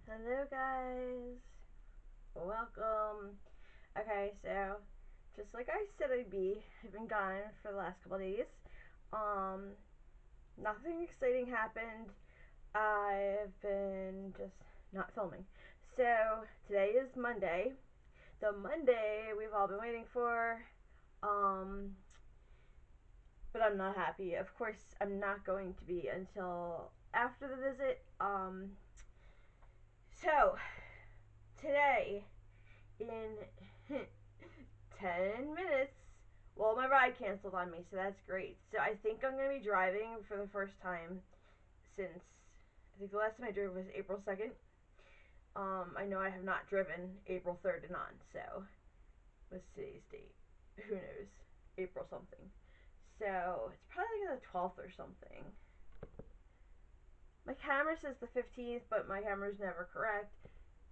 Hello guys, welcome. Okay, so just like I said I've been gone for the last couple of days. Um, Nothing exciting happened. I've been just not filming. So today is Monday, the Monday we've all been waiting for. Um, but I'm not happy. Of course, I'm not going to be until after the visit. So today in 10 minutes. Well, my ride canceled on me, so that's great. So I think I'm going to be driving for the first time since I think the last time I drove was April 2nd. I know I have not driven April 3rd and on, so what's today's date? Who knows? April something. So it's probably like the 12th or something. My camera says the 15th, but my camera's never correct.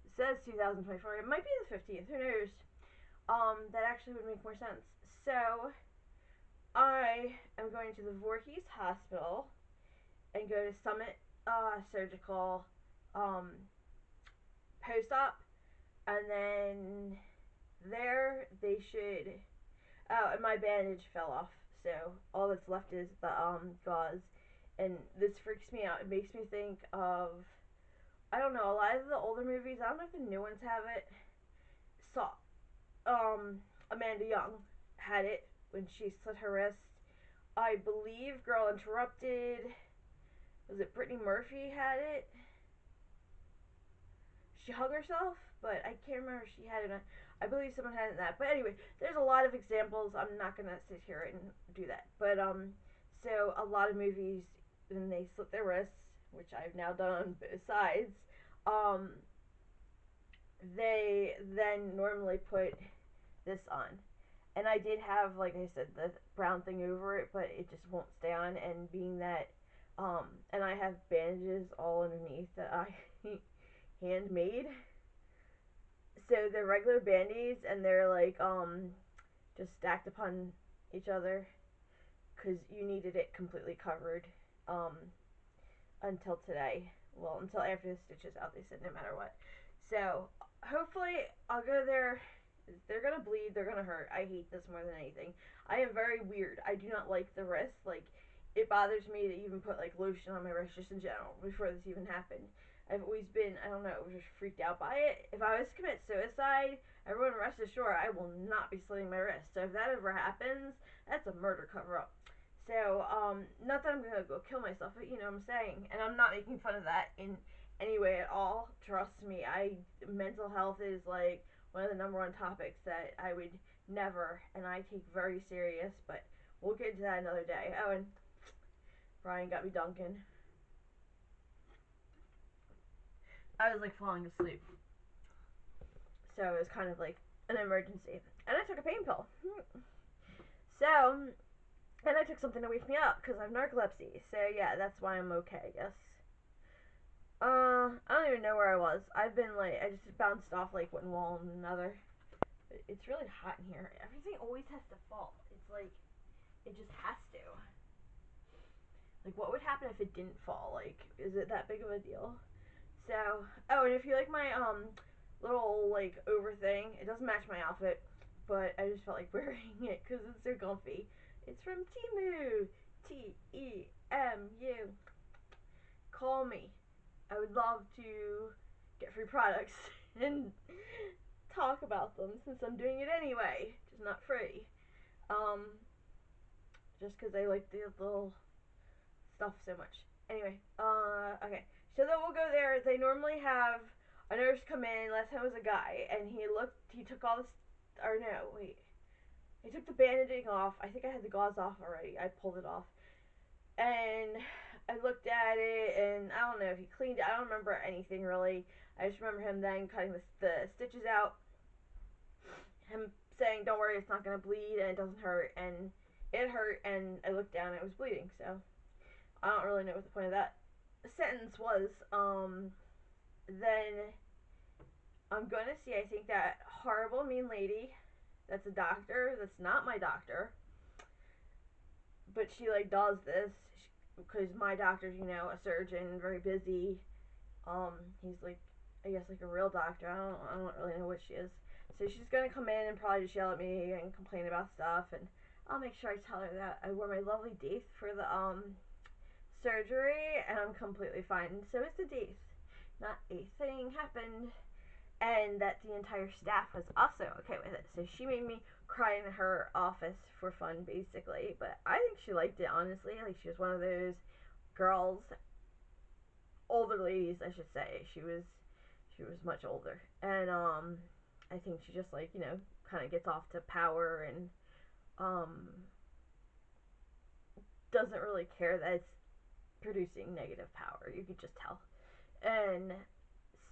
It says 2024. It might be the 15th. Who knows? That actually would make more sense. So I am going to the Voorhees Hospital and go to Summit Surgical um, post op, and then there they should. Oh, and my bandage fell off, so all that's left is the gauze, and this freaks me out. It makes me think of I don't know a lot of the older movies. I don't know if the new ones have it. Saw Amanda Young had it when she slit her wrist. I believe Girl Interrupted. Was it Brittany Murphy had it? She hung herself, but I can't remember if she had it. I believe someone had it in that. But anyway, there's a lot of examples. I'm not gonna sit here and do that. But so a lot of movies when they slit their wrists, which I've now done on both sides, um, they then normally put this on. And I did have, like I said, the brown thing over it, but it just won't stay on. And being that, and I have bandages all underneath that I handmade. So they're regular band-aids, and they're like, just stacked upon each other, because you needed it completely covered, um, until today. Well, until after the stitches out, they said no matter what. So hopefully I'll go there. They're gonna bleed. They're gonna hurt. I hate this more than anything. I am very weird. I do not like the wrist. Like, it bothers me to even put like lotion on my wrist just in general before this even happened. I've always been, I don't know, just freaked out by it. If I was to commit suicide, everyone rest assured I will not be slitting my wrist. So if that ever happens, that's a murder cover up. So, not that I'm gonna go kill myself, but you know what I'm saying. And I'm not making fun of that in any way at all. Trust me, mental health is like one of the number one topics that I would never and I take very serious, but we'll get into that another day. Oh, and Brian got me Dunkin'. I was like falling asleep, so it was kind of like an emergency. And I took a pain pill. So, and I took something to wake me up because I have narcolepsy. So yeah, that's why I'm okay, I guess. I don't even know where I was. I've been like, I just bounced off like one wall and another. It's really hot in here. Everything always has to fall. It's like, it just has to. Like, what would happen if it didn't fall? Like, is it that big of a deal? So, oh, and if you like my little like over thing, it doesn't match my outfit, but I just felt like wearing it because it's so comfy. It's from Temu. Temu. Call me. I would love to get free products and talk about them since I'm doing it anyway, just not free. Um, just because I like the little stuff so much. Anyway, okay. So then we'll go there. They normally have a nurse come in. Last time it was a guy, and he took all this, or no, wait. He took the bandaging off. I think I had the gauze off already. I pulled it off. And I looked at it, and I don't know if he cleaned it. I don't remember anything really. I just remember him then cutting the stitches out. Him saying, "Don't worry, it's not gonna bleed, and it doesn't hurt." And it hurt, and I looked down, and it was bleeding. So I don't really know what the point of that sentence was. Then I'm gonna see. I think that horrible mean lady. That's a doctor. That's not my doctor. But she like does this because my doctor's a surgeon, very busy. He's like I guess like a real doctor. I don't really know what she is. So she's gonna come in and probably just yell at me and complain about stuff, and I'll make sure I tell her that I wore my lovely daith for the surgery, and I'm completely fine. And so is the daith. Not a thing happened, and that the entire staff was also okay with it. So she made me cry in her office for fun, basically. But I think she liked it, honestly. Like she was one of those girls, older ladies, I should say. She was much older, and I think she just like kind of gets off to power and um doesn't really care that it's producing negative power. You could just tell. And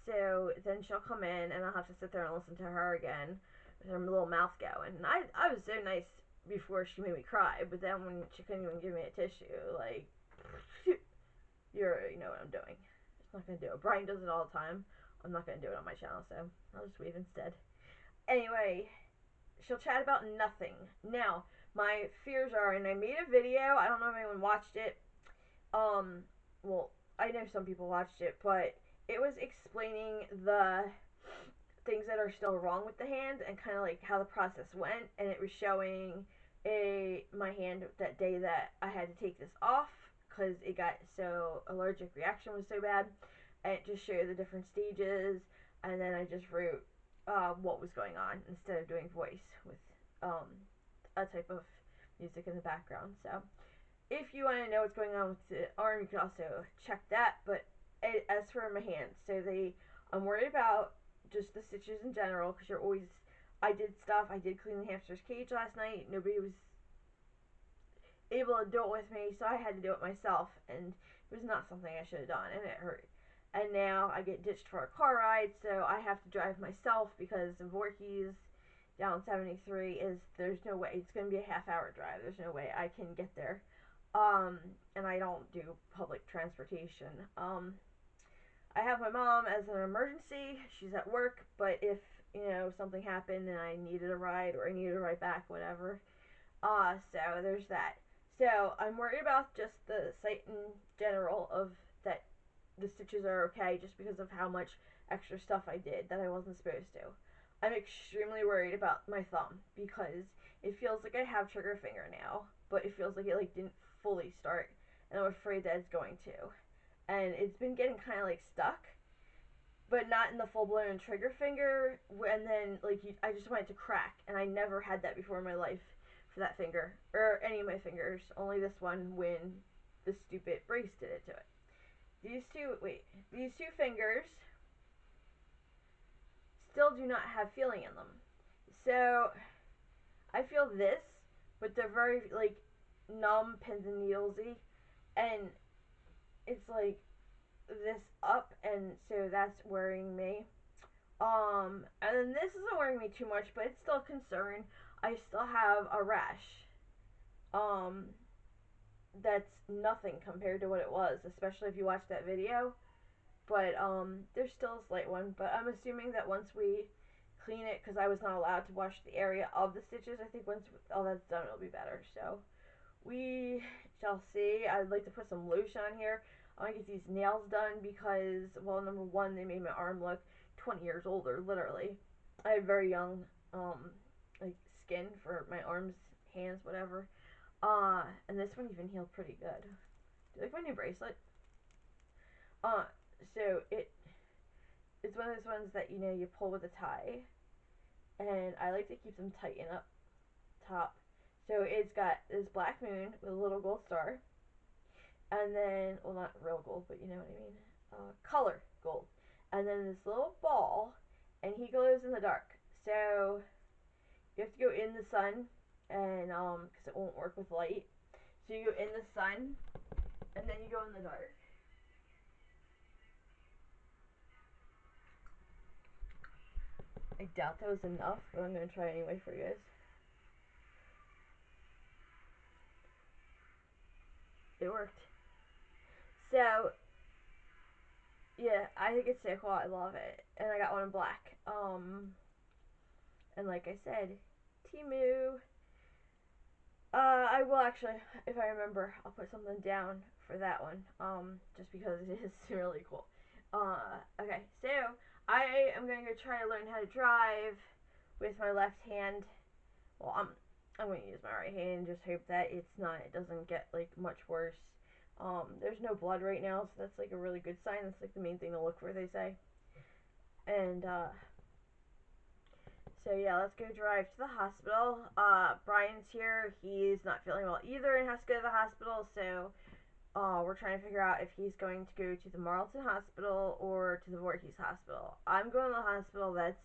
so then she'll come in, and I'll have to sit there and listen to her again with her little mouth going. And I was so nice before she made me cry, but then when she couldn't even give me a tissue, like, you know what I'm doing. Just not gonna do it. Brian does it all the time. I'm not gonna do it on my channel, so I'll just wait instead. Anyway, she'll chat about nothing. Now, my fears are, and I made a video. I don't know if anyone watched it. Um, well, I know some people watched it, but it was explaining the things that are still wrong with the hand and kind of like how the process went, and it was showing my hand that day that I had to take this off because it got so allergic reaction was so bad, and it just showed the different stages, and then I just wrote what was going on instead of doing voice with um, a type of music in the background. So if you want to know what's going on with the arm, you can also check that. But as for my hands, I'm worried about just the stitches in general because you're always. I did stuff. I did clean the hamster's cage last night. Nobody was able to do it with me, so I had to do it myself, and it was not something I should have done, and it hurt. And now I get ditched for a car ride, so I have to drive myself because the Voorhees down 73 is there's no way it's going to be a half-hour drive. There's no way I can get there. And I don't do public transportation. I have my mom as an emergency. She's at work, but if something happened and I needed a ride or I needed a ride back, whatever. So there's that. So I'm worried about just the sight in general of that the stitches are okay just because of how much extra stuff I did that I wasn't supposed to. I'm extremely worried about my thumb because it feels like I have trigger finger now, but it feels like it like didn't fully start, and I'm afraid that it's going to. And it's been getting kind of like stuck, but not in the full blown trigger finger. And then I just want it to crack, and I never had that before in my life for that finger or any of my fingers. Only this one when the stupid brace did it to it. These two fingers still do not have feeling in them. So I feel this, but they're very like numb, pins and needlesy, and it's like this up, and so that's worrying me. And then this isn't worrying me too much, but it's still a concern. I still have a rash. Um, that's nothing compared to what it was, especially if you watch that video. But there's still a slight one. But I'm assuming that once we clean it, because I was not allowed to wash the area of the stitches, I think once all that's done, it'll be better. So we shall see. I'd like to put some lotion on here. I want to get these nails done because, well, number one, they made my arm look 20 years older, literally. I had very young, like, skin for my arms, hands, whatever. And this one even healed pretty good. Do you like my new bracelet? Uh, so it's one of those ones that, you pull with a tie. And I like to keep them tightened up top. So it's got this black moon with a little gold star. And then, well, not real gold, but you know what I mean. Color gold. And then this little ball, and he glows in the dark. So you have to go in the sun, and because it won't work with light. So you go in the sun, and then you go in the dark. I doubt that was enough, but I'm gonna try anyway for you guys. It worked. So yeah, I think it's so cool. I love it, and I got one in black. And like I said, Timu. I will actually, if I remember, I'll put something down for that one. Just because it is really cool. Okay, so I am gonna go try to learn how to drive with my left hand. Well, I'm gonna use my right hand and just hope that it doesn't get like much worse. There's no blood right now, so that's like a really good sign. That's like the main thing to look for, they say. And so yeah, let's go drive to the hospital. Brian's here. He's not feeling well either and has to go to the hospital. So we're trying to figure out if he's going to go to the Marlton Hospital or to the Voorhees Hospital. I'm going to the hospital that's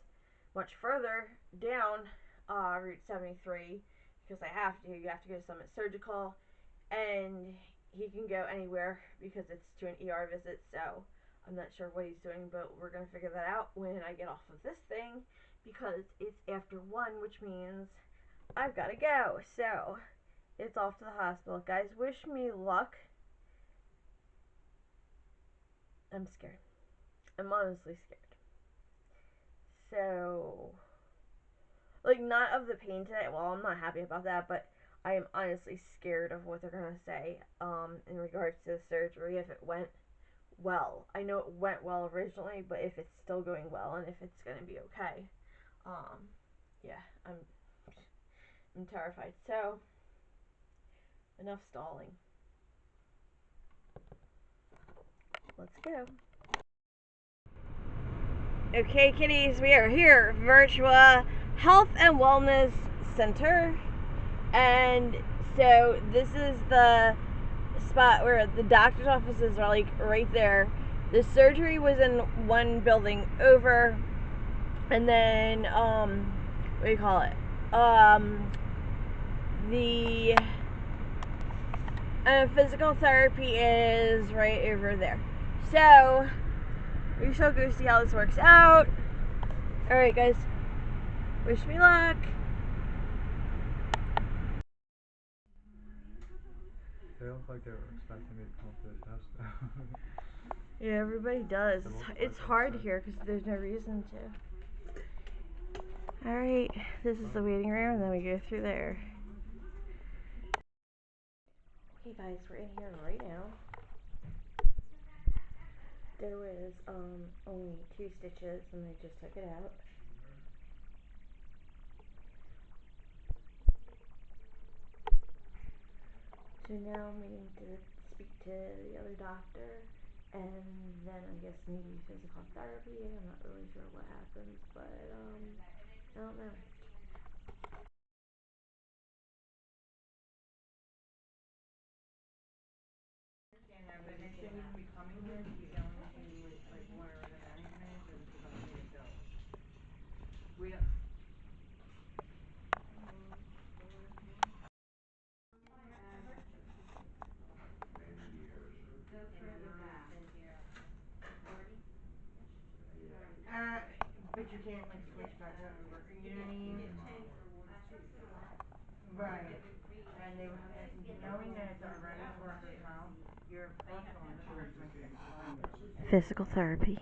much further down Route 73 because I have to. You have to go to Summit Surgical, and he can go anywhere because it's to an ER visit. So I'm not sure what he's doing, but we're gonna figure that out when I get off of this thing because it's after 1, which means I've got to go. So it's off to the hospital. Guys, wish me luck. I'm scared. I'm honestly scared. So, like, not of the pain today. Well, I'm not happy about that, but I am honestly scared of what they're gonna say in regards to the surgery if it went well. I know it went well originally, but if it's still going well and if it's gonna be okay. Yeah, I'm terrified. So, enough stalling. Let's go. Okay, kitties, we are here, Virtua Health and Wellness Center, and so this is the spot where the doctor's offices are like right there. The surgery was in one building over, and then what do you call it? The physical therapy is right over there. So we shall go see how this works out. Alright guys, wish me luck. They look like they were expecting me to come to the test. Yeah, everybody does. It's hard here because there's no reason to. Alright, this is the waiting room, and then we go through there. Okay guys, we're in here right now. There was only 2 stitches and I just took it out. So now I'm waiting to speak to the other doctor, and then I guess maybe physical therapy. I'm not really sure what happens, but I don't know. But they shouldn't even be coming here to be going to like where the management is because I'm gonna go. We don't. But you can't like switch back over. You know what I mean? Right. And they would have to, knowing that it's already for a hotel, your personal insurance might get expired. Physical therapy.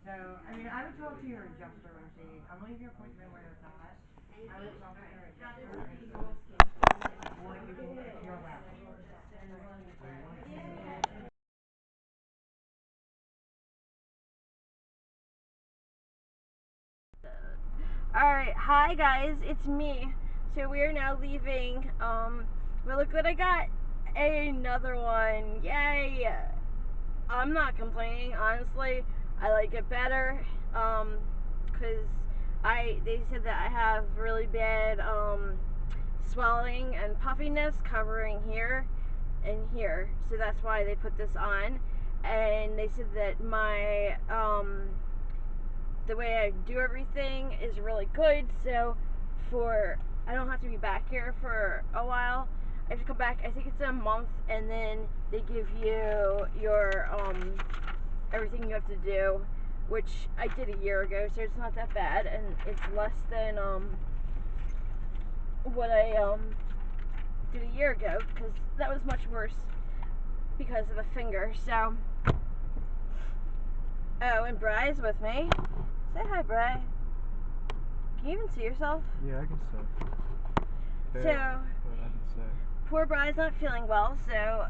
So, I mean, I would talk to your adjuster and see. I'm gonna leave your appointment where it's at. I would talk to your adjuster and see what you can, if you're allowed. Alright, hi guys, it's me. So we are now leaving. But look what I got. Another one. Yay! I'm not complaining, honestly. I like it better. Cause they said that I have really bad swelling and puffiness covering here and here. So that's why they put this on. And they said that my the way I do everything is really good. So I don't have to be back here for a while. I have to come back, I think it's a month, and then they give you your everything you have to do, which I did a year ago, so it's not that bad, and it's less than what I did a year ago, because that was much worse because of the finger. So oh, and Bry's with me. Say hi, Bry. Can you even see yourself? Yeah, I can say. So, but I can say. Poor Bry's not feeling well, so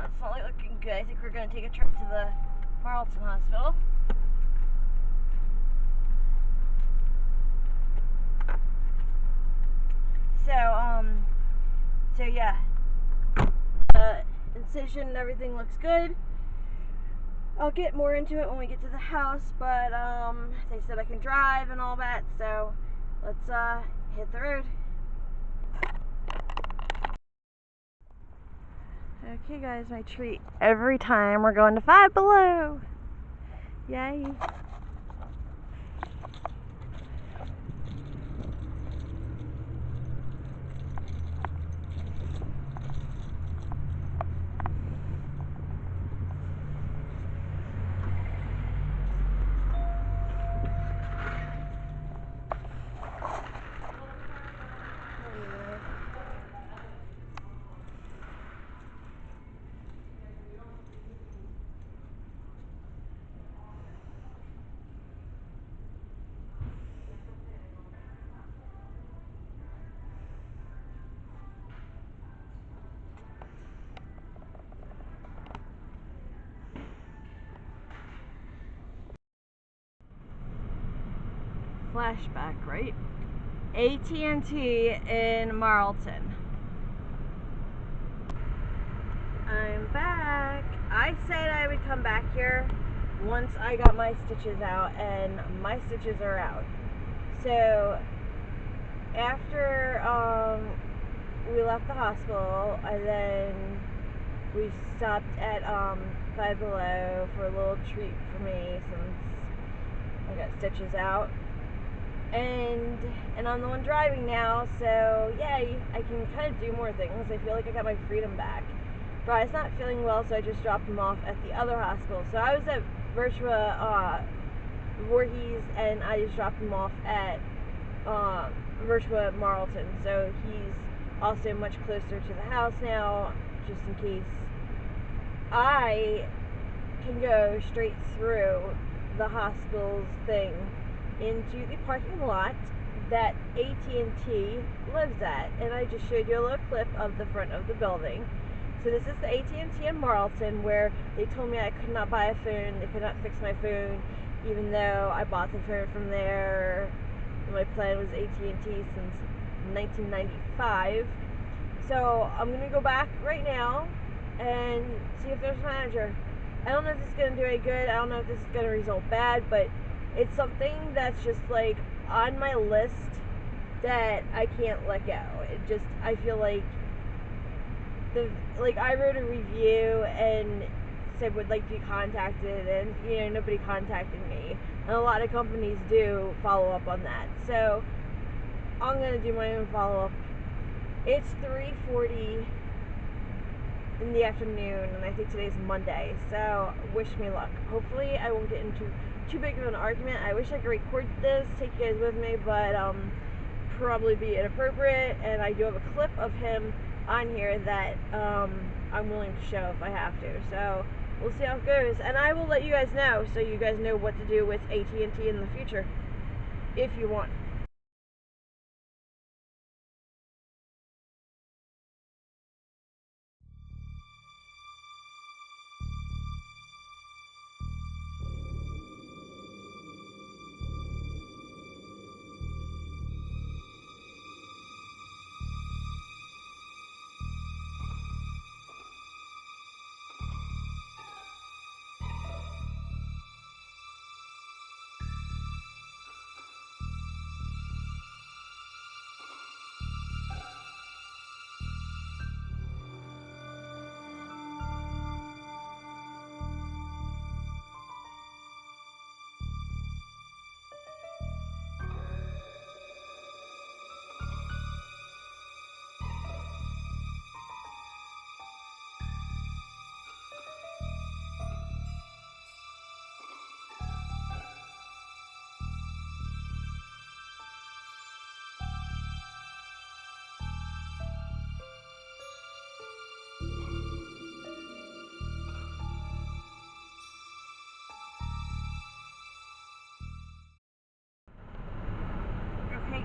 it's not looking good. I think we're going to take a trip to the Marlton Hospital. So yeah, incision and everything looks good. I'll get more into it when we get to the house, but they said I can drive and all that, so let's hit the road. Okay guys, my treat every time we're going to Five Below. Yay. Flashback, right? AT&T in Marlton. I'm back. I said I would come back here once I got my stitches out, and my stitches are out. So after we left the hospital, and then we stopped at Five Below for a little treat for me since I got stitches out. And I'm the one driving now, so yay, I can kind of do more things. I feel like I got my freedom back. Brian's not feeling well, so I just dropped him off at the other hospital. So I was at Voorhees, and I just dropped him off at Marlton. So he's also much closer to the house now, just in case. I can go straight through the hospital's thing into the parking lot that AT&T lives at, and I just showed you a little clip of the front of the building. So this is the AT&T in Marlton, where they told me I could not buy a phone, they could not fix my phone, even though I bought the phone from there. My plan was AT&T since 1995. So I'm gonna go back right now and see if there's a manager. I don't know if this is gonna do any good, I don't know if this is gonna result bad, but it's something that's just like on my list that I can't let go. I feel like I wrote a review and said would like to be contacted, and nobody contacted me. And a lot of companies do follow up on that. So I'm gonna do my own follow up. It's 3:40 in the afternoon, and I think today's Monday, so wish me luck. Hopefully I won't get into too big of an argument. I wish I could record this, take you guys with me, but probably be inappropriate, and I do have a clip of him on here that I'm willing to show if I have to. So we'll see how it goes, and I will let you guys know, so you guys know what to do with AT&T in the future, if you want.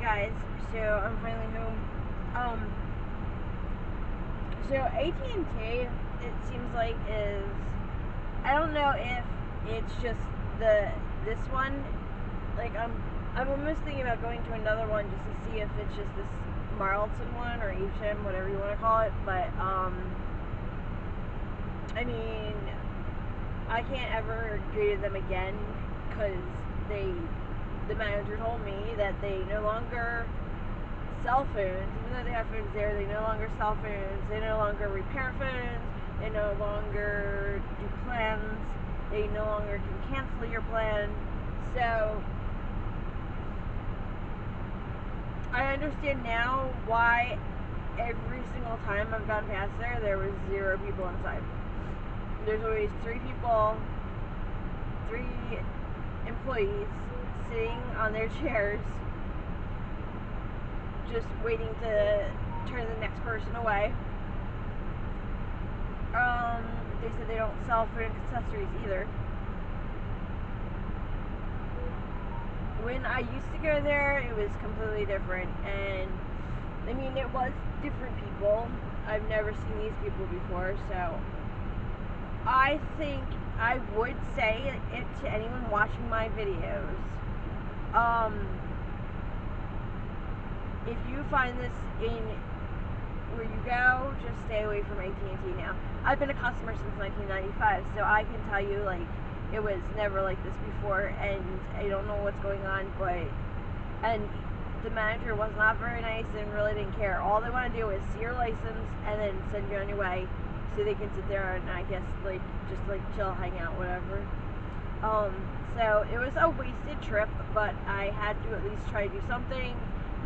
Guys, so I'm finally home. So AT&T, it seems like, is, I don't know if it's just this one, like I'm almost thinking about going to another one just to see if it's just this Marlton one or HM, whatever you want to call it. But I mean, I can't ever go to them again because the manager told me that they no longer sell phones. Even though they have phones there, they no longer sell phones. They no longer repair phones. They no longer do plans. They no longer can cancel your plan. So I understand now why every single time I've gone past there was 0 people inside. There's always 3 people, 3 employees sitting on their chairs just waiting to turn the next person away. They said they don't sell phone accessories either. When I used to go there, it was completely different, and I mean, it was different people. I've never seen these people before, so I think I would say it to anyone watching my videos. If you find this in where you go, just stay away from AT&T now. I've been a customer since 1995, so I can tell you, like, it was never like this before, and I don't know what's going on, and the manager was not very nice and really didn't care. All they want to do is see your license and then send you on your way so they can sit there and I guess just chill, hang out, whatever. So it was a wasted trip, but I had to at least try to do something.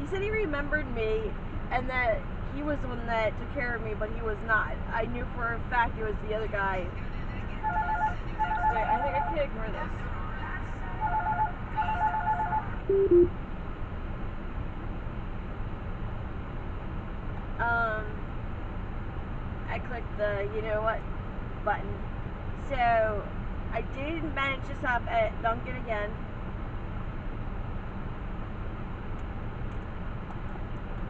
He said he remembered me and that he was the one that took care of me, but he was not. I knew for a fact it was the other guy. Wait, I think I can ignore this. I clicked the you know what button. So I did manage to stop at Dunkin' again.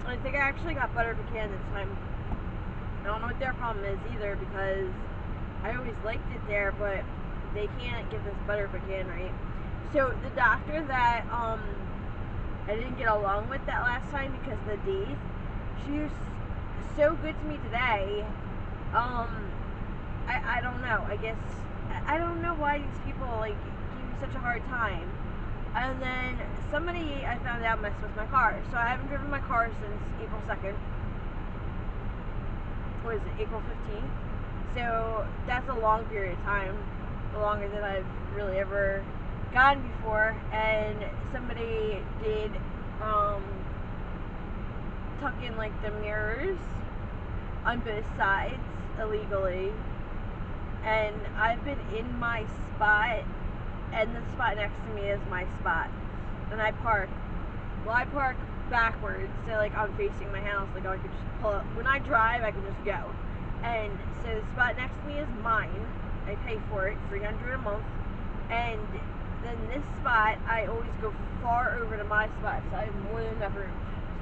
I think I actually got butter pecan this time. I don't know what their problem is either because I always liked it there, but they can't get this butter pecan right. So the doctor that I didn't get along with that last time because of the D's, she was so good to me today. I don't know. I guess I don't know why these people like give you such a hard time. And then somebody I found out messed with my car. So I haven't driven my car since April 2nd. What is it, April 15th? So that's a long period of time. Longer than I've really ever gone before. And somebody did tuck in like the mirrors on both sides illegally. And I've been in my spot, and the spot next to me is my spot, and I park backwards, so like I'm facing my house, like I could just pull up. When I drive, I can just go. And so the spot next to me is mine. I pay for it, $300 a month. And then this spot, I always go far over to my spot, so I have more than enough room.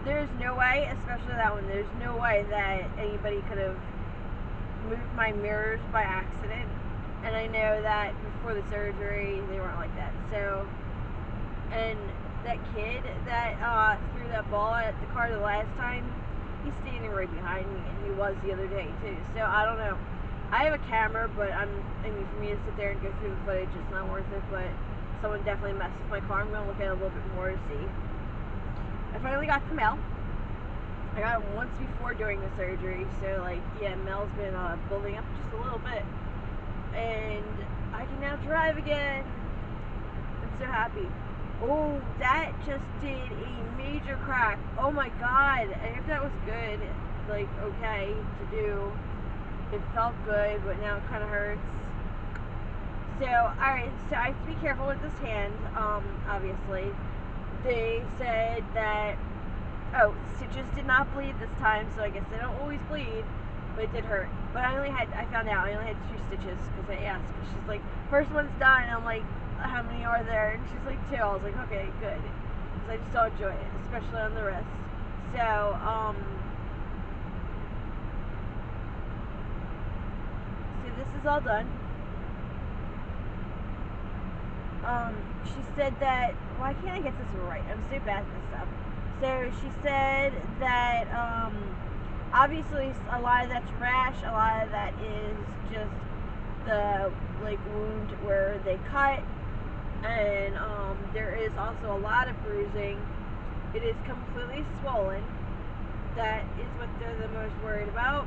So there's no way, especially that one, there's no way that anybody could have moved my mirrors by accident. And I know that before the surgery, they weren't like that. So, and that kid that threw that ball at the car the last time, he's standing right behind me, and he was the other day too. So I don't know. I have a camera, but I mean, for me to sit there and go through the footage, it's not worth it. But someone definitely messed with my car. I'm gonna look at it a little bit more to see. I finally got the mail. I got it once before during the surgery, so like, yeah, mail's been building up just a little bit. And I can now drive again. I'm so happy. Oh, that just did a major crack. Oh my god. I hope that was good. Like, okay to do. It felt good, but now it kind of hurts. So, alright, so I have to be careful with this hand, obviously. They said that, oh, stitches did not bleed this time, so I guess they don't always bleed. But it did hurt. But I found out I only had 2 stitches because I asked. Cause she's like, first one's done. And I'm like, how many are there? And she's like, 2. I was like, okay, good. Because I just don't enjoy it, especially on the wrist. So, so this is all done. she said that, why can't I get this right? I'm so bad at this stuff. So she said that, obviously a lot of that's rash, a lot of that is just the, like, wound where they cut, and, there is also a lot of bruising. It is completely swollen. That is what they're the most worried about.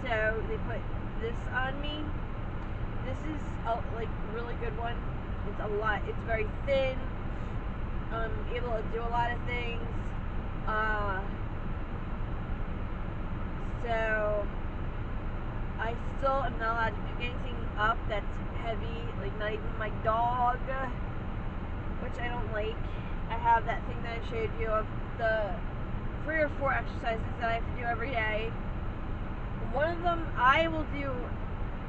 So they put this on me. This is a, like, really good one. It's a lot. It's very thin. I'm able to do a lot of things. So I still am not allowed to pick anything up that's heavy. Like, not even my dog, which I don't like. I have that thing that I showed you of the 3 or 4 exercises that I have to do every day. One of them, I will do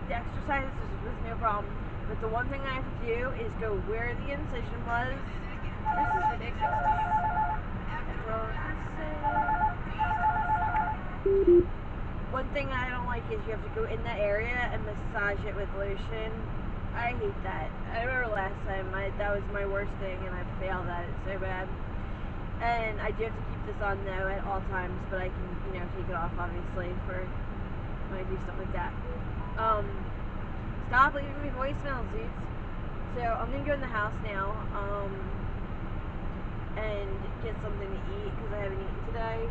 the exercises with no problem, but the one thing I have to do is go where the incision was. This is ridiculous. One thing I don't like is you have to go in that area and massage it with lotion. I hate that. I remember last time that was my worst thing, and I failed at it so bad. And I do have to keep this on though at all times, but I can, take it off obviously for when I do stuff like that. Stop leaving me voicemails, dudes. So I'm gonna go in the house now, and get something to eat because I haven't eaten today.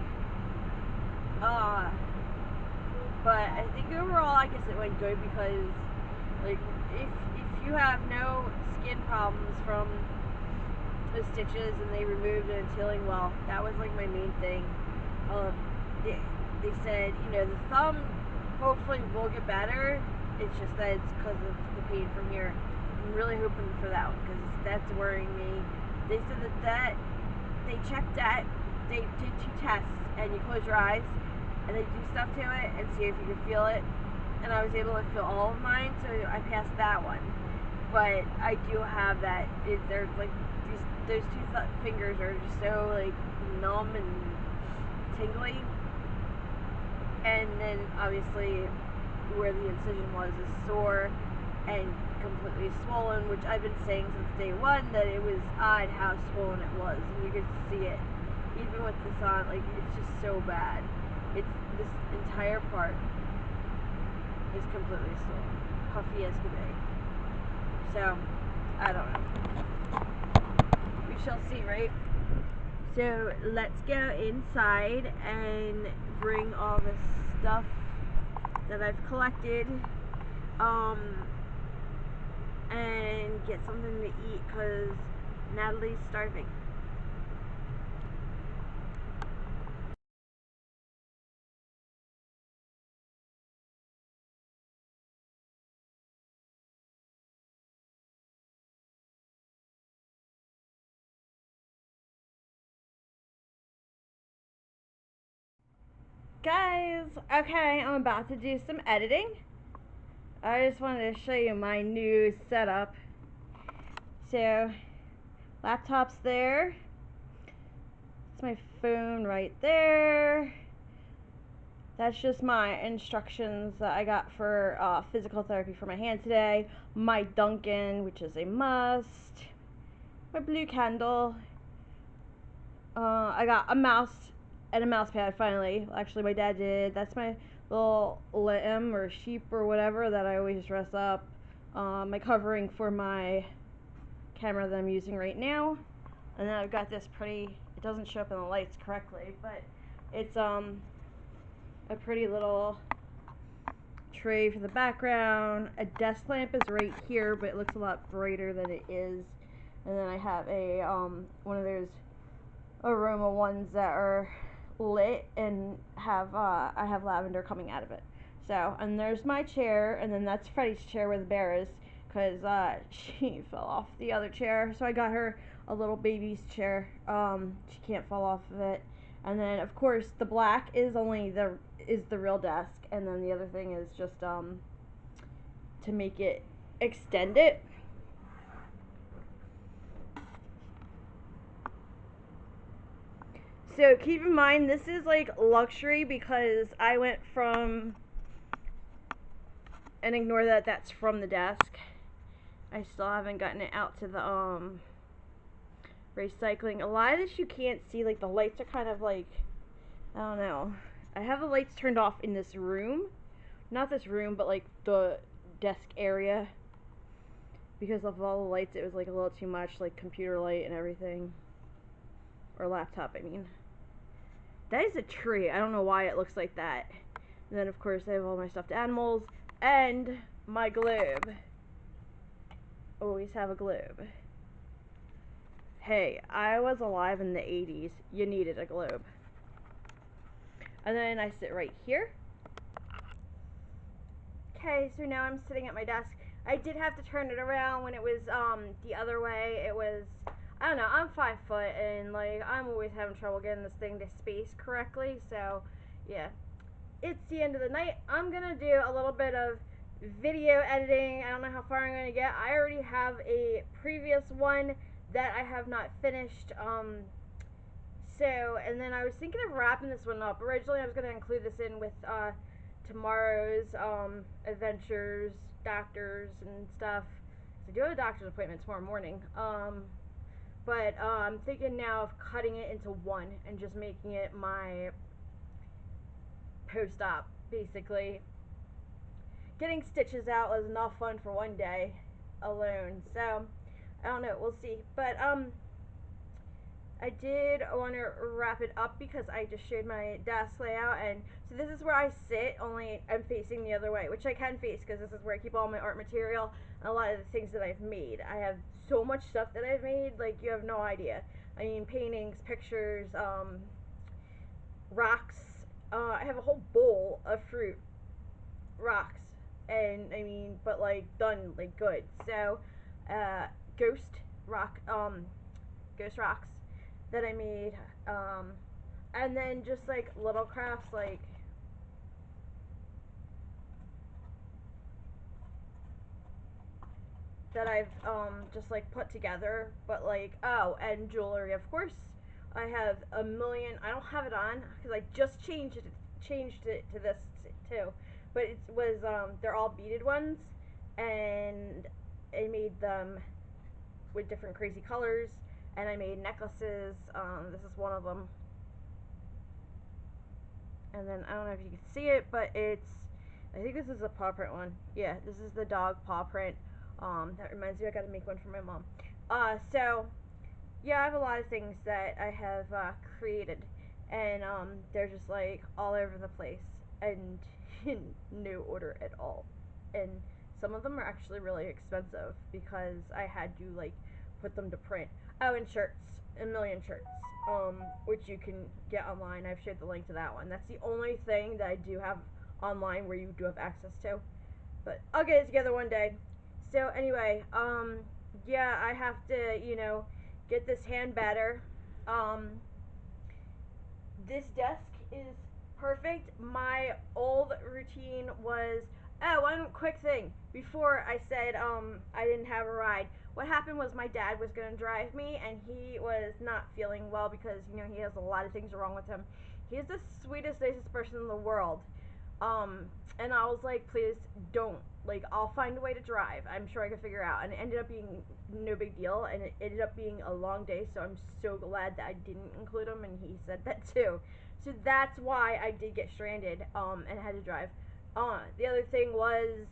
But I think overall, I guess it went good because, like, if you have no skin problems from the stitches and they removed and it's healing well, that was like my main thing. They said, the thumb hopefully will get better. It's just that it's because of the pain from here. I'm really hoping for that one because that's worrying me. They said that they checked that, they did 2 tests, and you close your eyes and they do stuff to it and see if you can feel it. And I was able to feel all of mine, so I passed that one. But I do have that. They're like those 2 fingers are just so like numb and tingly. And then obviously where the incision was is sore and completely swollen, which I've been saying since day one that it was odd how swollen it was, and you could see it even with this on. Like, it's just so bad. It's this entire part is completely swollen, puffy as could be. So I don't know. We shall see, right? So let's go inside and bring all this stuff that I've collected, and get something to eat because Natalie's starving. Guys, okay, I'm about to do some editing. I just wanted to show you my new setup. So, laptop's there. It's my phone right there. That's just my instructions that I got for physical therapy for my hand today. My Dunkin', which is a must. My blue candle. I got a mouse and a mouse pad finally. Actually, my dad did. That's my little lamb or sheep or whatever that I always dress up. My covering for my camera that I'm using right now. And then I've got this pretty, it doesn't show up in the lights correctly, but it's a pretty little tray for the background. A desk lamp is right here, but it looks a lot brighter than it is. And then I have a one of those aroma ones that are lit and have I have lavender coming out of it. So, and there's my chair, and then that's Freddie's chair where the bear is, because she fell off the other chair, so I got her a little baby's chair. She can't fall off of it. And then of course the black is only the real desk, and then the other thing is just to make it extend it. So keep in mind, this is like luxury because I went from, and ignore that that's from the desk. I still haven't gotten it out to the recycling. A lot of this you can't see, like the lights are kind of like, I don't know. I have the lights turned off in this room. Not this room, but like the desk area. Because of all the lights, it was like a little too much, like computer light and everything. Or laptop, I mean. That is a tree. I don't know why it looks like that. And then, of course, I have all my stuffed animals and my globe. Always have a globe. Hey, I was alive in the 80s. You needed a globe. And then I sit right here. Okay, so now I'm sitting at my desk. I did have to turn it around when it was the other way. It was, I don't know, I'm 5 foot and like I'm always having trouble getting this thing to space correctly. So yeah, it's the end of the night. I'm gonna do a little bit of video editing. I don't know how far I'm gonna get. I already have a previous one that I have not finished. So, and then I was thinking of wrapping this one up. Originally, I was gonna include this in with tomorrow's adventures, doctors and stuff. So I do have a doctor's appointment tomorrow morning. But I'm thinking now of cutting it into one and just making it my post-op, basically. Getting stitches out was enough fun for one day alone. So I don't know, we'll see. But I did want to wrap it up because I just showed my desk layout, and so this is where I sit, only I'm facing the other way, which I can face because this is where I keep all my art material and a lot of the things that I've made. I have so much stuff that I've made, like you have no idea. I mean, paintings, pictures, rocks. I have a whole bowl of fruit, rocks, and I mean, but like done like good. So, uh, ghost rock, ghost rocks that I made, and then just like little crafts like that I've just like put together, but like oh, and jewelry, of course. I have a million. I don't have it on because I just changed it to this too, but it was they're all beaded ones, and I made them with different crazy colors, and I made necklaces. This is one of them, and then I don't know if you can see it, but it's, I think this is a paw print one. Yeah, this is the dog paw print. That reminds me, I gotta make one for my mom. So yeah, I have a lot of things that I have created, and they're just like all over the place and in no order at all. And some of them are actually really expensive because I had to like put them to print. Oh, and shirts, a million shirts, which you can get online. I've shared the link to that one. That's the only thing that I do have online where you do have access to. But I'll get it together one day. So anyway, yeah, I have to, get this hand better. Um, this desk is perfect. My old routine was, oh, one quick thing. Before I said I didn't have a ride. What happened was my dad was going to drive me, and he was not feeling well because he has a lot of things wrong with him. He's the sweetest, nicest person in the world. Um, and I was like, please don't. Like, I'll find a way to drive. I'm sure I can figure out. And it ended up being no big deal, and it ended up being a long day, so I'm so glad that I didn't include him, and he said that too. So that's why I did get stranded, and had to drive. The other thing was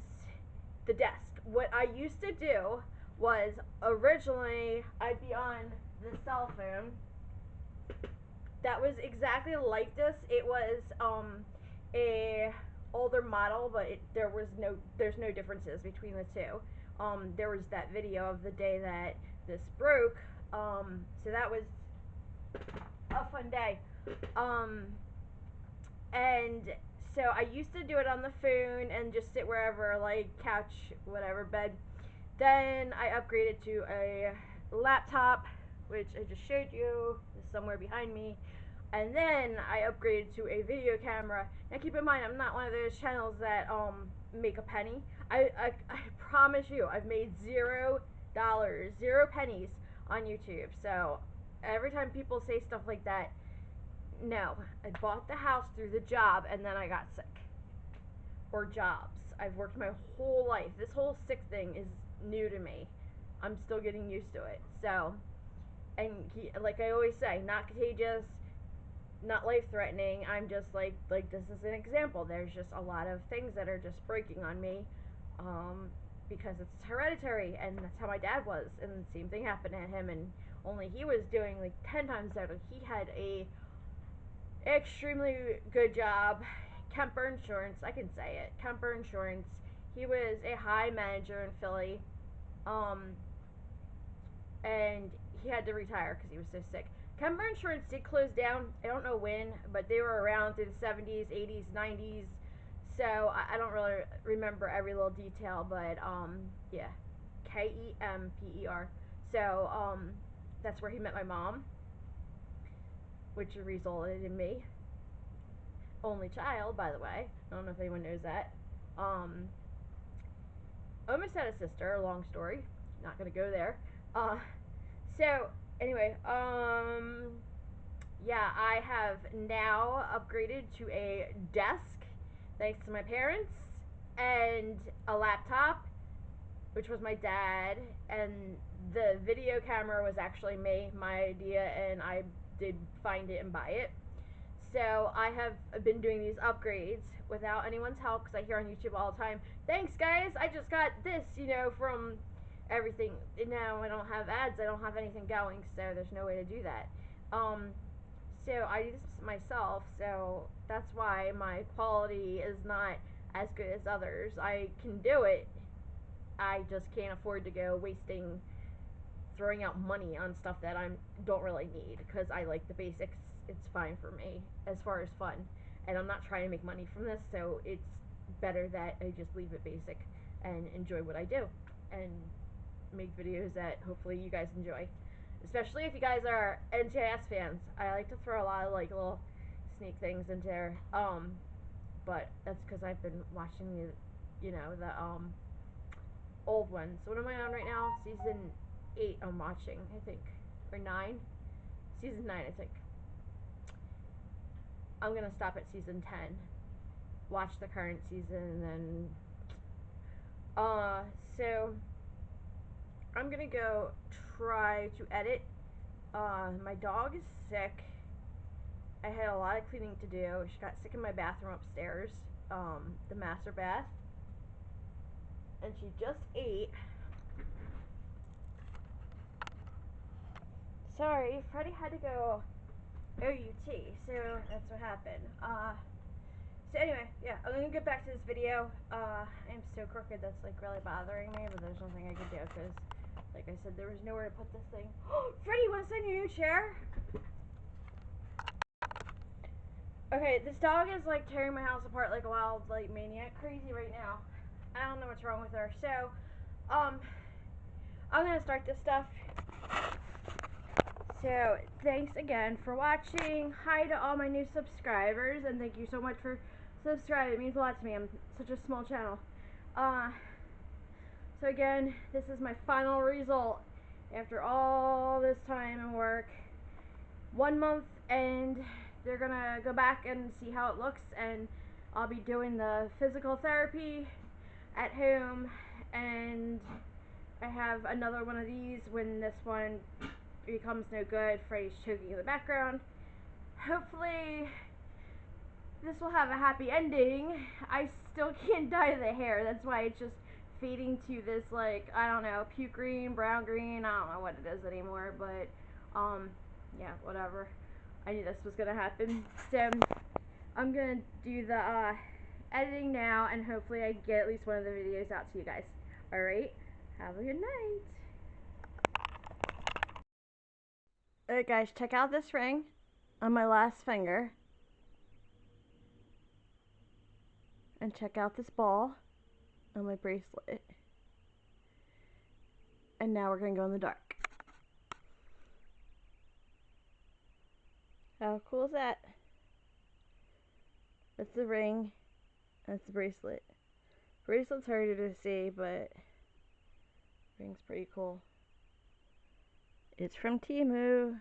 the desk. What I used to do was originally I'd be on the cell phone that was exactly like this. It was a older model, but there's no differences between the two. There was that video of the day that this broke. So that was a fun day. Um, and so I used to do it on the phone and just sit wherever, like couch, whatever, bed. Then I upgraded to a laptop, which I just showed you, is somewhere behind me. And then I upgraded to a video camera. Now keep in mind, I'm not one of those channels that make a penny. I promise you, I've made $0, 0 pennies on YouTube. So every time people say stuff like that, no, I bought the house through the job and then I got sick, or jobs. I've worked my whole life. This whole sick thing is new to me. I'm still getting used to it. So, and like I always say, not contagious, not life threatening. I'm just like this is an example. There's just a lot of things that are just breaking on me, um, because it's hereditary, and that's how my dad was, and the same thing happened to him, and only he was doing like 10 times better. He had a extremely good job, Kemper Insurance. I can say it, Kemper Insurance. He was a high manager in Philly, um, and he had to retire because he was so sick. Kemper Insurance did close down. I don't know when, but they were around through the 70s, 80s, 90s. So I don't really remember every little detail, but yeah, Kemper. So that's where he met my mom, which resulted in me, only child, by the way. I don't know if anyone knows that. Um, almost had a sister. Long story. Not gonna go there. So anyway, yeah, I have now upgraded to a desk, thanks to my parents, and a laptop, which was my dad, and the video camera was actually my idea, and I did find it and buy it. So I have been doing these upgrades without anyone's help because I hear on YouTube all the time, thanks guys, I just got this, from everything. Now I don't have ads, I don't have anything going, so there's no way to do that. So I do this myself, so that's why my quality is not as good as others. I can do it, I just can't afford to go wasting throwing out money on stuff that I don't really need because I like the basics. It's fine for me as far as fun, and I'm not trying to make money from this, so it's better that I just leave it basic and enjoy what I do and make videos that hopefully you guys enjoy. Especially if you guys are NTS fans, I like to throw a lot of like little sneak things into there. But that's because I've been watching the old ones. What am I on right now? Season 8 I'm watching, I think. Or 9? Season 9, I think. I'm gonna stop at season 10. Watch the current season and then so I'm gonna go try to edit. My dog is sick. I had a lot of cleaning to do. She got sick in my bathroom upstairs, the master bath. And she just ate. Sorry, Freddie had to go OUT, so that's what happened. So anyway, yeah, I'm gonna get back to this video. I'm so crooked that's like really bothering me, but there's nothing I can do because, like I said, there was nowhere to put this thing. Freddie, wanna sit in your new chair? Okay, this dog is like tearing my house apart like a wild like maniac crazy right now. I don't know what's wrong with her. So, I'm gonna start this stuff. So, thanks again for watching. Hi to all my new subscribers, and thank you so much for subscribing. It means a lot to me. I'm such a small channel. So again, this is my final result after all this time and work. 1 month, and they're gonna go back and see how it looks, and I'll be doing the physical therapy at home, and I have another one of these when this one becomes no good. Freddie's choking in the background. Hopefully this will have a happy ending. I still can't dye the hair, that's why it's just fading to this like, I don't know, puke green, brown green, I don't know what it is anymore, but yeah, whatever. I knew this was gonna happen. So I'm gonna do the editing now, and hopefully I get at least one of the videos out to you guys. Alright, have a good night. Alright guys, check out this ring on my last finger. And check out this ball on my bracelet. And now we're gonna go in the dark. How cool is that? That's the ring. That's the bracelet. Bracelet's harder to see, but ring's pretty cool. It's from Temu.